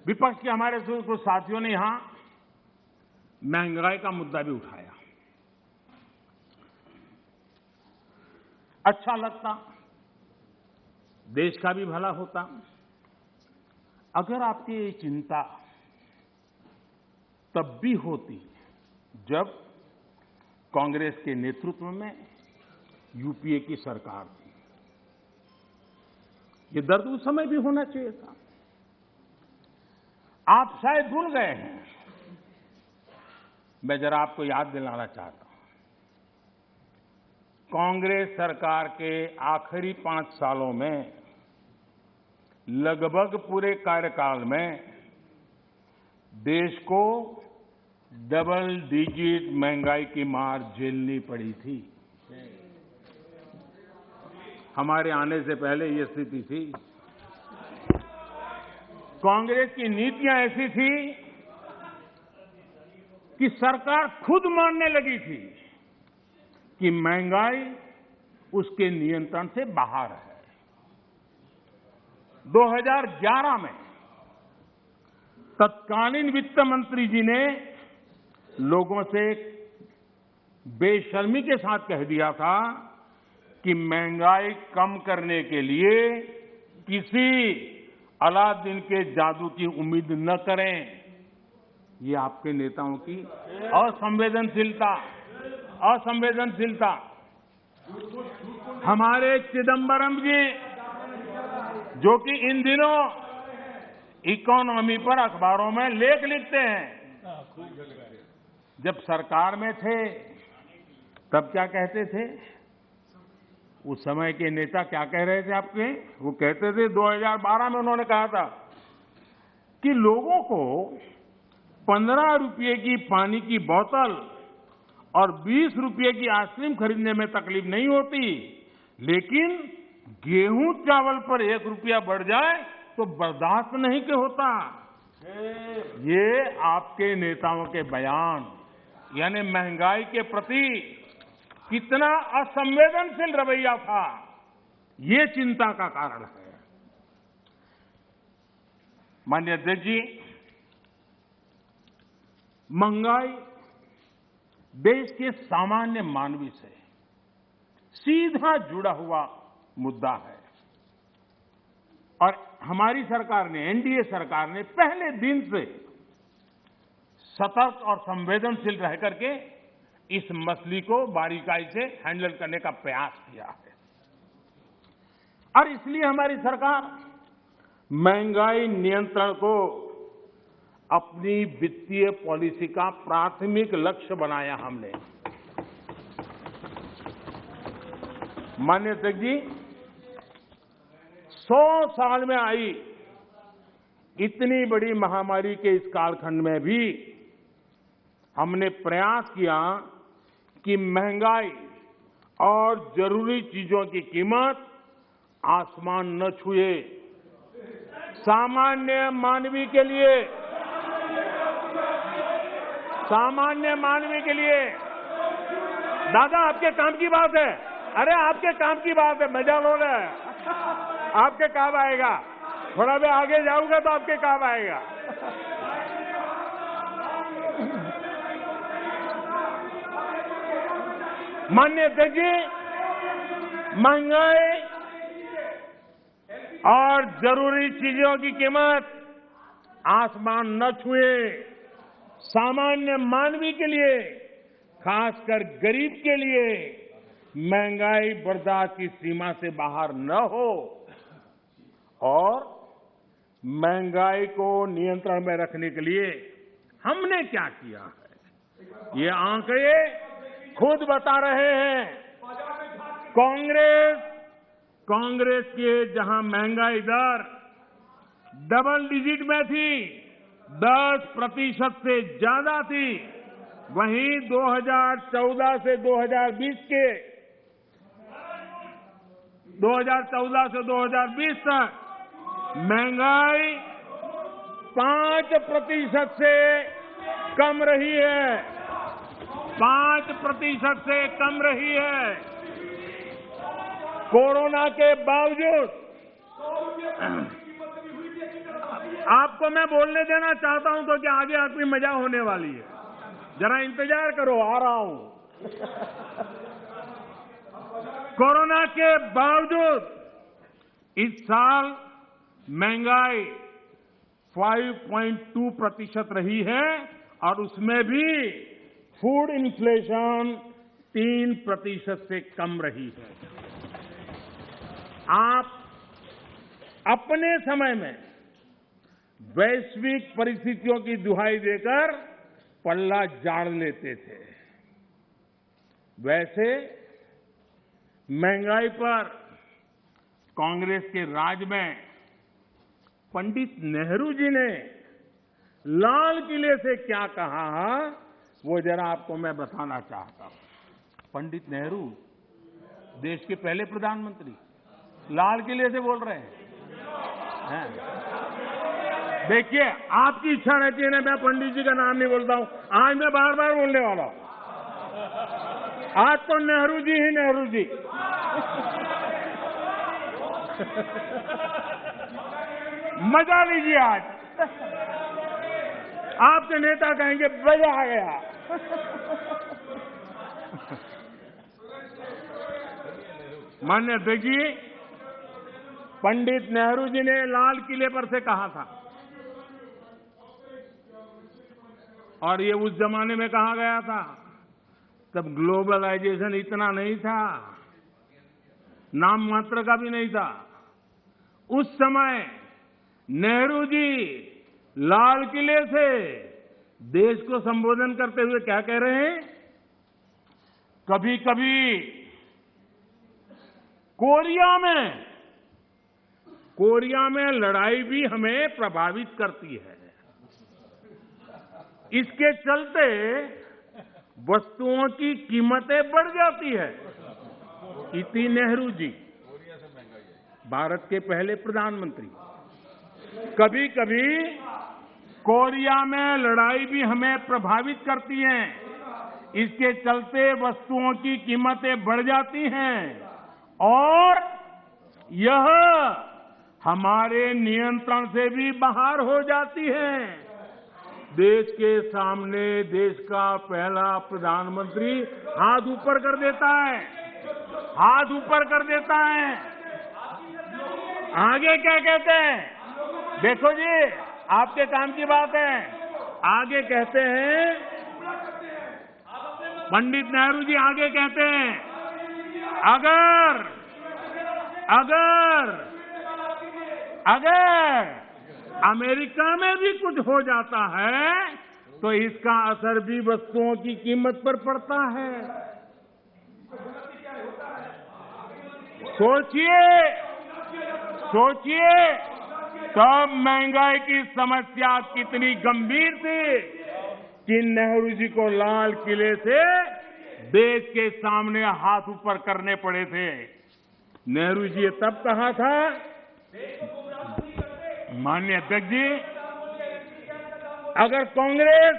विपक्ष के हमारे कुछ साथियों ने यहां महंगाई का मुद्दा भी उठाया। अच्छा लगता, देश का भी भला होता अगर आपकी ये चिंता तब भी होती जब कांग्रेस के नेतृत्व में यूपीए की सरकार थी। ये दर्द उस समय भी होना चाहिए था। आप शायद भूल गए हैं। मैं जरा आपको याद दिलाना चाहता हूं। कांग्रेस सरकार के आखिरी 5 सालों में लगभग पूरे कार्यकाल में देश को डबल डिजिट महंगाई की मार झेलनी पड़ी थी। हमारे आने से पहले ये स्थिति थी। कांग्रेस की नीतियां ऐसी थी कि सरकार खुद मानने लगी थी कि महंगाई उसके नियंत्रण से बाहर है। 2011 में तत्कालीन वित्त मंत्री जी ने लोगों से बेशर्मी के साथ कह दिया था कि महंगाई कम करने के लिए किसी अलादीन के जादू की उम्मीद न करें। ये आपके नेताओं की असंवेदनशीलता। हमारे चिदंबरम जी जो कि इन दिनों इकोनॉमी पर अखबारों में लेख लिखते हैं, जब सरकार में थे तब क्या कहते थे? उस समय के नेता क्या कह रहे थे आपके? वो कहते थे 2012 में उन्होंने कहा था कि लोगों को 15 रुपये की पानी की बोतल और 20 रुपये की आइसक्रीम खरीदने में तकलीफ नहीं होती, लेकिन गेहूं चावल पर 1 रुपया बढ़ जाए तो बर्दाश्त नहीं के होता। ये आपके नेताओं के बयान, यानी महंगाई के प्रति कितना असंवेदनशील रवैया था, ये चिंता का कारण है। माननीय अध्यक्ष जी, महंगाई देश के सामान्य मानवी से सीधा जुड़ा हुआ मुद्दा है और हमारी सरकार ने, एनडीए सरकार ने पहले दिन से सतर्क और संवेदनशील रह करके इस मसले को बारीकाई से हैंडल करने का प्रयास किया है और इसलिए हमारी सरकार महंगाई नियंत्रण को अपनी वित्तीय पॉलिसी का प्राथमिक लक्ष्य बनाया हमने। माननीय अध्यक्ष जी, 100 साल में आई इतनी बड़ी महामारी के इस कालखंड में भी हमने प्रयास किया कि महंगाई और जरूरी चीजों की कीमत आसमान न छुए। सामान्य मानवी के लिए दादा आपके काम की बात है। अरे आपके काम की बात है, मजा लो रहे हैं। आपके काम आएगा। थोड़ा मैं आगे जाऊंगा तो आपके काम आएगा। माननीय अध्यक्ष जी, महंगाई और जरूरी चीजों की कीमत आसमान न छुए। सामान्य मानवी के लिए, खासकर गरीब के लिए महंगाई बर्दाश्त की सीमा से बाहर न हो और महंगाई को नियंत्रण में रखने के लिए हमने क्या किया है, ये आंकड़े खुद बता रहे हैं। कांग्रेस के जहां महंगाई दर डबल डिजिट में थी, 10% से ज्यादा थी, वहीं 2014 से 2020 तक महंगाई 5% से कम रही है। 5% से कम रही है। कोरोना के बावजूद आपको मैं बोलने देना चाहता हूं तो कि आगे आपकी मजा होने वाली है, जरा इंतजार करो, आ रहा हूं। कोरोना के बावजूद इस साल महंगाई 5.2% रही है और उसमें भी फूड इन्फ्लेशन 3% से कम रही है। आप अपने समय में वैश्विक परिस्थितियों की दुहाई देकर पल्ला झाड़ लेते थे। वैसे महंगाई पर कांग्रेस के राज में पंडित नेहरू जी ने लाल किले से क्या कहा, वो जरा आपको मैं बताना चाहता हूं। पंडित नेहरू देश के पहले प्रधानमंत्री लाल किले से बोल रहे हैं। देखिए, आपकी इच्छा रहती है ना, मैं पंडित जी का नाम नहीं बोलता हूं, आज मैं बार बार बोलने वाला हूं। आज तो नेहरू जी ही नेहरू जी। मजा लीजिए आज। आपके नेता कहेंगे मजा आ गया। माननीय अध्यक्ष जी, पंडित नेहरू जी ने लाल किले पर से कहा था, और ये उस जमाने में कहा गया था, तब ग्लोबलाइजेशन इतना नहीं था, नाम मात्र का भी नहीं था। उस समय नेहरू जी लाल किले से देश को संबोधन करते हुए क्या कह रहे हैं? कभी कभी कोरिया में लड़ाई भी हमें प्रभावित करती है। इसके चलते वस्तुओं की कीमतें बढ़ जाती है। इति नेहरू जी, भारत के पहले प्रधानमंत्री। कभी कभी कोरिया में लड़ाई भी हमें प्रभावित करती है। इसके चलते वस्तुओं की कीमतें बढ़ जाती हैं और यह हमारे नियंत्रण से भी बाहर हो जाती है। देश के सामने देश का पहला प्रधानमंत्री हाथ ऊपर कर देता है, हाथ ऊपर कर देता है। आगे क्या कहते हैं? देखो जी, आपके काम की बात है। आगे कहते हैं, पंडित नेहरू जी आगे कहते हैं, अगर अमेरिका में भी कुछ हो जाता है तो इसका असर भी वस्तुओं की कीमत पर पड़ता है। सोचिए तब महंगाई की समस्या कितनी गंभीर थी कि नेहरू जी को लाल किले से देश के सामने हाथ ऊपर करने पड़े थे। नेहरू जी ने तब कहा था, माननीय अध्यक्ष जी, अगर कांग्रेस